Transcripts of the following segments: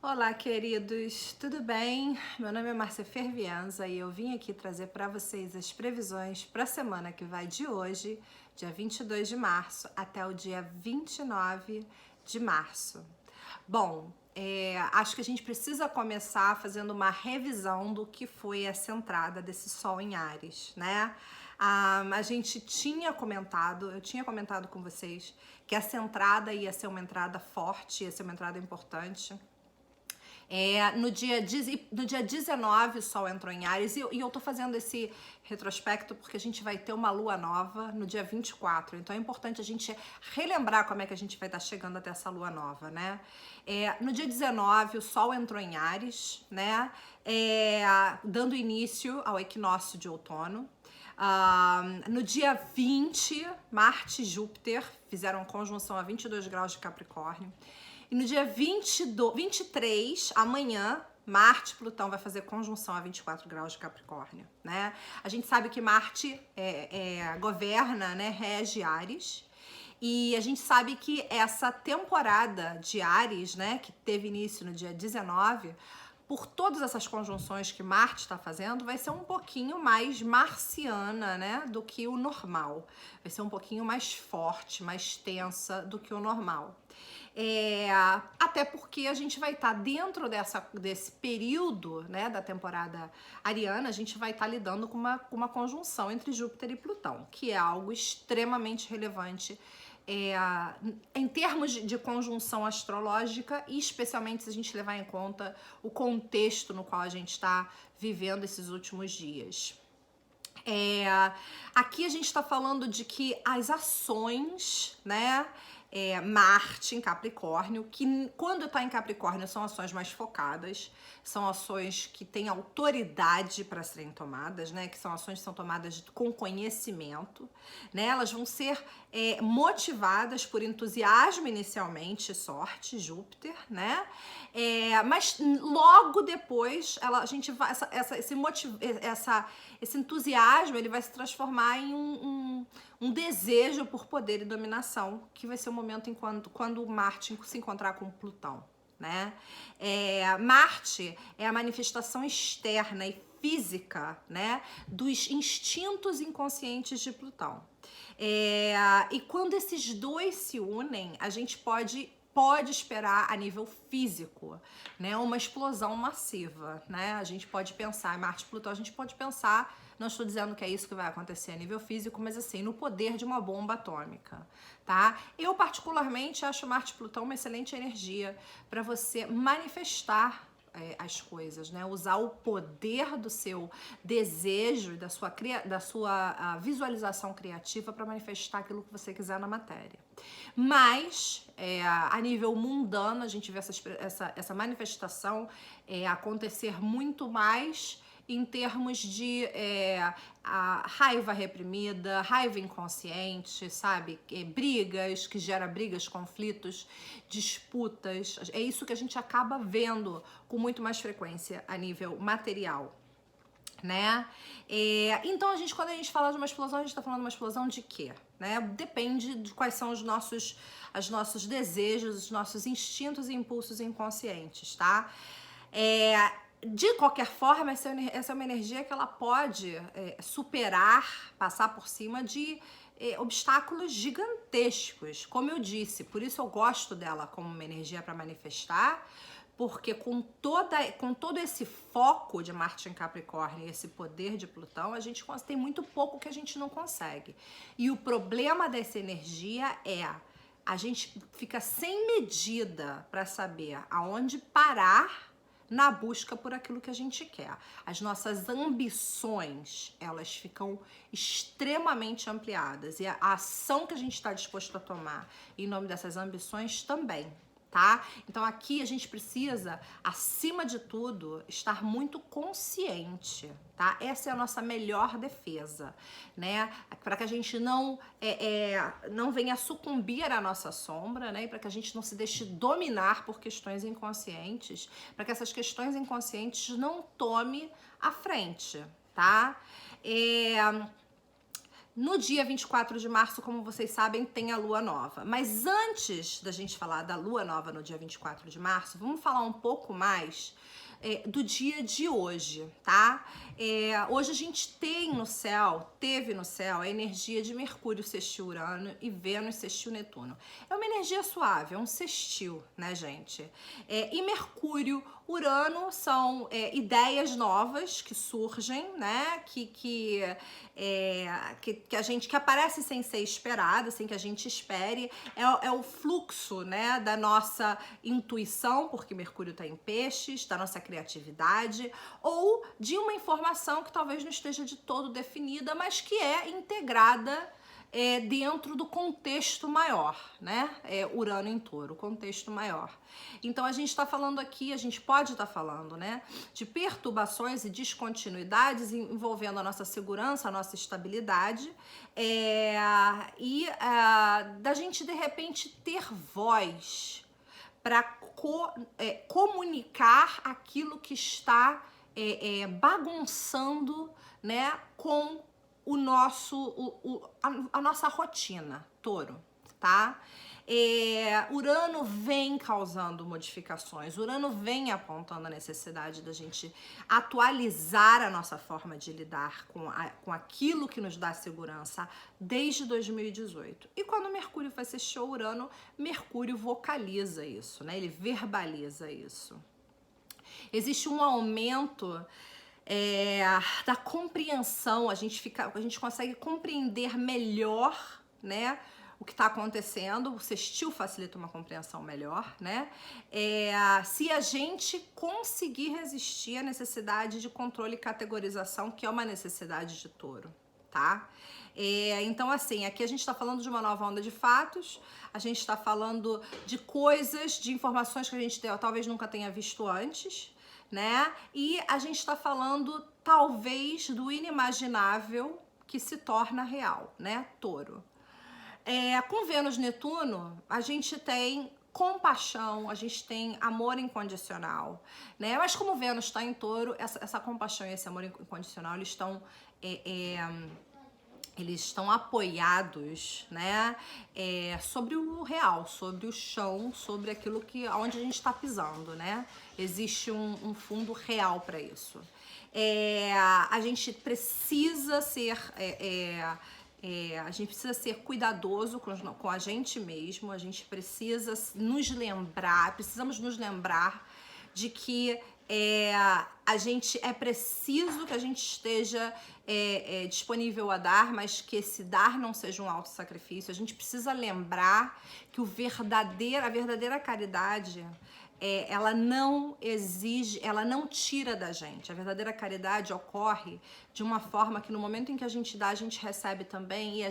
Olá, queridos, tudo bem? Meu nome é Márcia Fervienza e eu vim aqui trazer para vocês as previsões para a semana que vai de hoje, dia 22 de março, até o dia 29 de março. Bom, acho que a gente precisa começar fazendo uma revisão do que foi essa entrada desse Sol em Áries, né? A gente tinha comentado, eu tinha comentado com vocês que essa entrada ia ser uma entrada forte, ia ser uma entrada importante. No dia 19 o Sol entrou em Áries e eu tô fazendo esse retrospecto porque a gente vai ter uma lua nova no dia 24. Então é importante a gente relembrar como é que a gente vai estar chegando até essa lua nova, né? No dia 19 o Sol entrou em Áries, né? Dando início ao equinócio de outono. No dia 20, Marte e Júpiter fizeram conjunção a 22 graus de Capricórnio. E no dia 23, amanhã, Marte e Plutão vai fazer conjunção a 24 graus de Capricórnio, né? A gente sabe que Marte governa, né, rege Áries. E a gente sabe que essa temporada de Áries, né, que teve início no dia 19, por todas essas conjunções que Marte está fazendo, vai ser um pouquinho mais marciana, né, do que o normal. Vai ser um pouquinho mais forte, mais tensa do que o normal. Até porque a gente vai estar dentro desse período, né, da temporada ariana, a gente vai estar lidando com uma conjunção entre Júpiter e Plutão, que é algo extremamente relevante em termos de conjunção astrológica, e especialmente se a gente levar em conta o contexto no qual a gente está vivendo esses últimos dias. Aqui a gente está falando de que as ações, né? Marte em Capricórnio, que quando está em Capricórnio são ações mais focadas, são ações que têm autoridade para serem tomadas, né? Que são ações que são tomadas com conhecimento, né? Elas vão ser motivadas por entusiasmo inicialmente, sorte, Júpiter, né? Mas logo depois a gente vai esse entusiasmo ele vai se transformar em um desejo por poder e dominação, que vai ser o momento quando Marte se encontrar com Plutão, né? Marte é a manifestação externa e física, né, dos instintos inconscientes de Plutão. E quando esses dois se unem, a gente pode esperar a nível físico, né, uma explosão massiva, né? A gente pode pensar em Marte e Plutão, a gente pode pensar, não estou dizendo que é isso que vai acontecer a nível físico, mas assim, no poder de uma bomba atômica, tá? Eu particularmente acho Marte e Plutão uma excelente energia para você manifestar as coisas, né? Usar o poder do seu desejo e da sua visualização criativa para manifestar aquilo que você quiser na matéria. Mas, a nível mundano, a gente vê essa manifestação acontecer muito mais em termos de a raiva reprimida, raiva inconsciente, sabe? Brigas, que gera brigas, conflitos, disputas. É isso que a gente acaba vendo com muito mais frequência a nível material, né? Então quando a gente fala de uma explosão, a gente tá falando de uma explosão de quê? Né? Depende de quais são os nossos desejos, os nossos instintos e impulsos inconscientes, tá? De qualquer forma, essa é uma energia que ela pode superar, passar por cima de obstáculos gigantescos, como eu disse. Por isso eu gosto dela como uma energia para manifestar, porque com todo esse foco de Marte em Capricórnio e esse poder de Plutão, a gente tem muito pouco que a gente não consegue. E o problema dessa energia a gente fica sem medida para saber aonde parar na busca por aquilo que a gente quer. As nossas ambições, elas ficam extremamente ampliadas, e a ação que a gente está disposto a tomar em nome dessas ambições também. Tá? Então aqui a gente precisa, acima de tudo, estar muito consciente, tá? Essa é a nossa melhor defesa, né? Para que a gente não venha sucumbir à nossa sombra, né? E para que a gente não se deixe dominar por questões inconscientes, para que essas questões inconscientes não tome a frente, tá? No dia 24 de março, como vocês sabem, tem a lua nova. Mas antes da gente falar da lua nova no dia 24 de março, vamos falar um pouco mais do dia de hoje, tá? Hoje a gente teve no céu a energia de Mercúrio sextil Urano e Vênus sextil Netuno. É uma energia suave, é um sextil, né, gente? E Mercúrio, Urano são ideias novas que surgem, né? Que aparece sem ser esperada, sem que a gente espere. É o fluxo, né, da nossa intuição, porque Mercúrio está em peixes, da nossa criatividade, ou de uma informação que talvez não esteja de todo definida, mas que é integrada dentro do contexto maior, né? Urano em Touro, contexto maior. Então a gente está falando aqui, a gente pode estar falando, né, de perturbações e descontinuidades envolvendo a nossa segurança, a nossa estabilidade, da gente de repente ter voz para comunicar aquilo que está bagunçando, né, com a nossa rotina, Touro, tá? Urano vem causando modificações, Urano vem apontando a necessidade da gente atualizar a nossa forma de lidar com aquilo que nos dá segurança desde 2018. E quando Mercúrio vai sextil Urano, Mercúrio vocaliza isso, né? Ele verbaliza isso. Existe um aumento da compreensão, a gente consegue compreender melhor, né, o que está acontecendo. O sextil facilita uma compreensão melhor, né? Se a gente conseguir resistir à necessidade de controle e categorização, que é uma necessidade de Touro, tá? Então, assim, aqui a gente está falando de uma nova onda de fatos, a gente está falando de coisas, de informações que a gente talvez nunca tenha visto antes, né? E a gente está falando, talvez, do inimaginável que se torna real, né? Touro. Com Vênus Netuno, a gente tem compaixão, a gente tem amor incondicional, né? Mas como Vênus está em Touro, essa compaixão e esse amor incondicional, eles estão apoiados, né, sobre o real, sobre o chão, sobre aquilo onde a gente está pisando, né? Existe um fundo real para isso. A gente precisa ser cuidadoso com a gente mesmo, a gente precisa precisamos nos lembrar de que é preciso que a gente esteja disponível a dar, mas que esse dar não seja um auto-sacrifício. A gente precisa lembrar que a verdadeira caridade, ela não exige, ela não tira da gente. A verdadeira caridade ocorre de uma forma que no momento em que a gente dá, a gente recebe também, e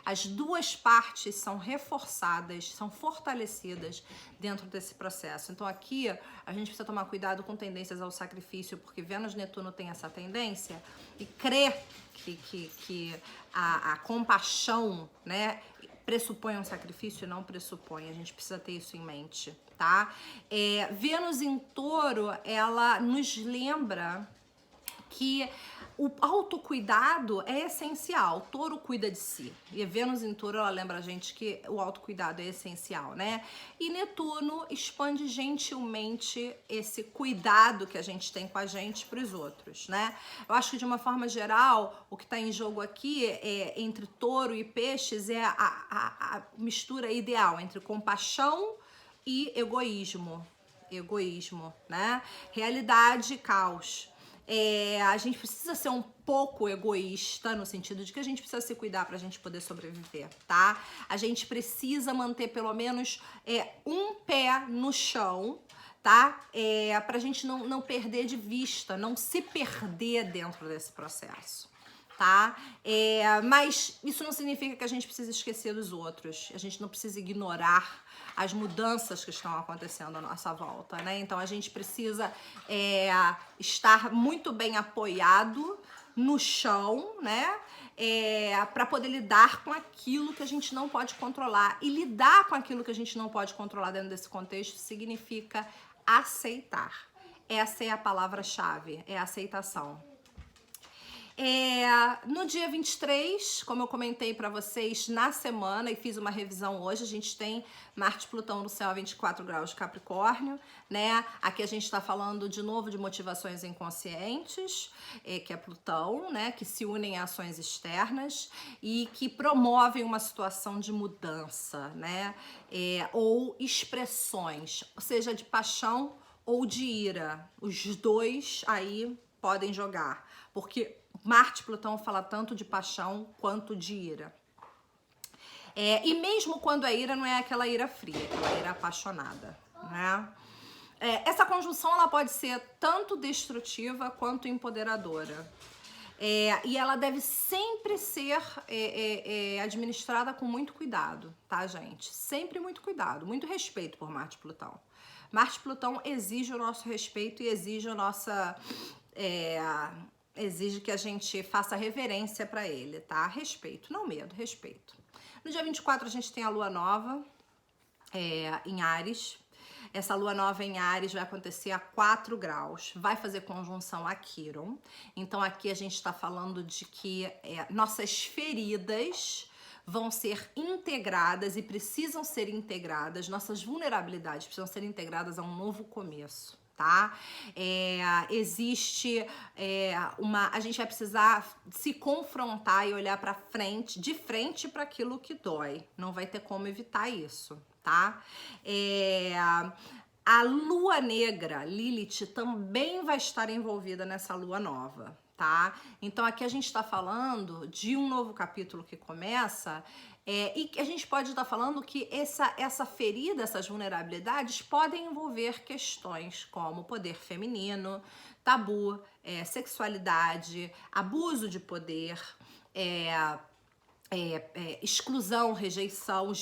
as duas partes são reforçadas, são fortalecidas dentro desse processo. Então aqui a gente precisa tomar cuidado com tendências ao sacrifício, porque Vênus Netuno tem essa tendência, e crer que a compaixão, né, pressupõe um sacrifício e não pressupõe. A gente precisa ter isso em mente, tá? Vênus em Touro, ela nos lembra que o autocuidado é essencial. Touro cuida de si. E Vênus em Touro, ela lembra a gente que o autocuidado é essencial, né? E Netuno expande gentilmente esse cuidado que a gente tem com a gente para os outros, né? Eu acho que de uma forma geral, o que está em jogo aqui entre Touro e Peixes é a mistura ideal entre compaixão e egoísmo, né? Realidade e caos. A gente precisa ser um pouco egoísta, no sentido de que a gente precisa se cuidar pra gente poder sobreviver, tá? A gente precisa manter pelo menos um pé no chão, tá? Pra gente não perder de vista, não se perder dentro desse processo, tá? Mas isso não significa que a gente precisa esquecer dos outros, a gente não precisa ignorar as mudanças que estão acontecendo à nossa volta, né? Então a gente precisa estar muito bem apoiado no chão, né? Para poder lidar com aquilo que a gente não pode controlar. E lidar com aquilo que a gente não pode controlar dentro desse contexto significa aceitar. Essa é a palavra-chave, é a aceitação. No dia 23, como eu comentei para vocês na semana e fiz uma revisão hoje, a gente tem Marte e Plutão no céu a 24 graus de Capricórnio, né? Aqui a gente está falando de novo de motivações inconscientes, que é Plutão, né? Que se unem a ações externas e que promovem uma situação de mudança, né? Ou expressões, seja de paixão ou de ira. Os dois aí podem jogar, porque Marte e Plutão fala tanto de paixão quanto de ira. E mesmo quando a ira não é aquela ira fria, aquela ira apaixonada, né? Essa conjunção ela pode ser tanto destrutiva quanto empoderadora. E ela deve sempre ser administrada com muito cuidado, tá, gente? Sempre muito cuidado, muito respeito por Marte e Plutão. Marte e Plutão exige o nosso respeito e exige a nossa... exige que a gente faça reverência para ele, tá? Respeito, não medo, respeito. No dia 24 a gente tem a lua nova em Áries. Essa lua nova em Áries vai acontecer a 4 graus, vai fazer conjunção a Quiron. Então aqui a gente está falando de que nossas feridas vão ser integradas e precisam ser integradas, nossas vulnerabilidades precisam ser integradas a um novo começo. Tá? Existe a gente vai precisar se confrontar e olhar para frente, de frente para aquilo que dói. Não vai ter como evitar isso, tá? A lua negra, Lilith, também vai estar envolvida nessa lua nova, tá? Então aqui a gente está falando de um novo capítulo que começa. E a gente pode estar falando que essa ferida, essas vulnerabilidades podem envolver questões como poder feminino, tabu, sexualidade, abuso de poder, exclusão, rejeição,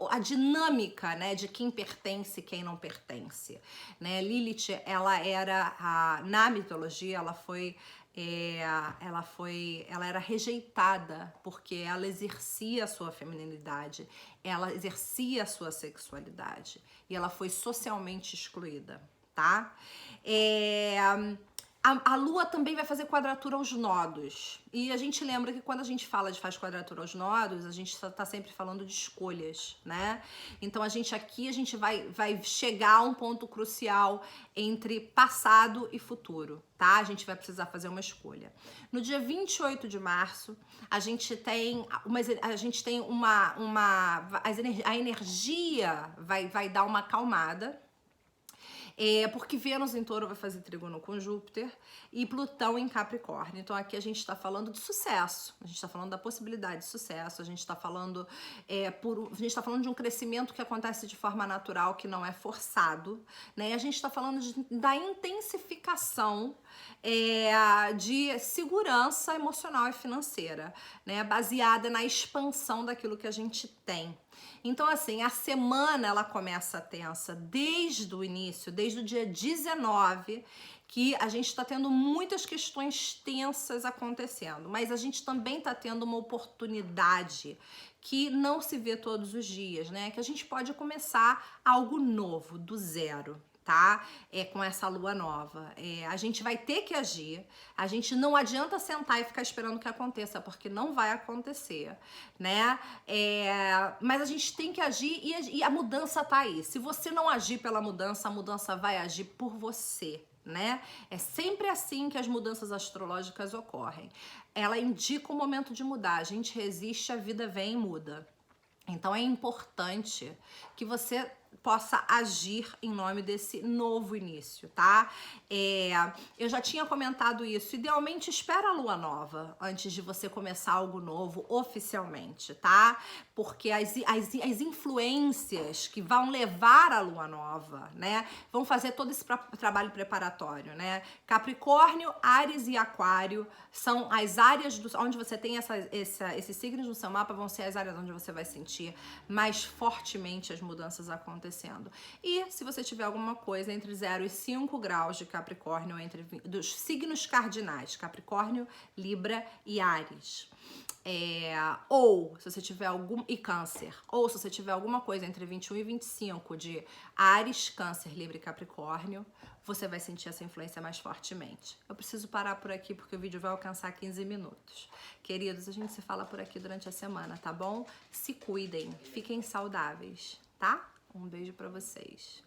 a dinâmica, né, de quem pertence e quem não pertence, né? Lilith, ela era na mitologia, ela era rejeitada porque ela exercia a sua feminilidade, ela exercia a sua sexualidade e ela foi socialmente excluída, tá? A lua também vai fazer quadratura aos nodos. E a gente lembra que quando a gente faz quadratura aos nodos, a gente tá sempre falando de escolhas, né? Então a gente vai chegar a um ponto crucial entre passado e futuro, tá? A gente vai precisar fazer uma escolha. No dia 28 de março, a energia vai dar uma acalmada. Porque Vênus em Touro vai fazer trígono com Júpiter e Plutão em Capricórnio. Então aqui a gente está falando de sucesso, a gente está falando da possibilidade de sucesso, a gente está falando de um crescimento que acontece de forma natural, que não é forçado, né? E a gente está falando da intensificação de segurança emocional e financeira, né? Baseada na expansão daquilo que a gente tem. Então, assim, a semana ela começa tensa desde o início, desde o dia 19, que a gente está tendo muitas questões tensas acontecendo, mas a gente também está tendo uma oportunidade que não se vê todos os dias, né? Que a gente pode começar algo novo, do zero. Tá? Com essa lua nova. A gente vai ter que agir, a gente não adianta sentar e ficar esperando que aconteça, porque não vai acontecer, né? Mas a gente tem que agir e a mudança tá aí. Se você não agir pela mudança, a mudança vai agir por você, né? É sempre assim que as mudanças astrológicas ocorrem. Ela indica o momento de mudar, a gente resiste, a vida vem e muda. Então é importante que você possa agir em nome desse novo início, tá? Eu já tinha comentado isso. Idealmente, espera a lua nova antes de você começar algo novo oficialmente, tá? Porque as influências que vão levar a lua nova, né, vão fazer todo esse trabalho preparatório, né? Capricórnio, Áries e Aquário são as áreas onde você tem esses signos no seu mapa, vão ser as áreas onde você vai sentir mais fortemente as mudanças acontecendo. E se você tiver alguma coisa entre 0 e 5 graus de Capricórnio, dos signos cardinais, Capricórnio, Libra e Áries. Ou se você tiver algum... E câncer. Ou se você tiver alguma coisa entre 21 e 25 de Áries, Câncer, Libra e Capricórnio, você vai sentir essa influência mais fortemente. Eu preciso parar por aqui porque o vídeo vai alcançar 15 minutos. Queridos, a gente se fala por aqui durante a semana, tá bom? Se cuidem, fiquem saudáveis, tá? Um beijo pra vocês.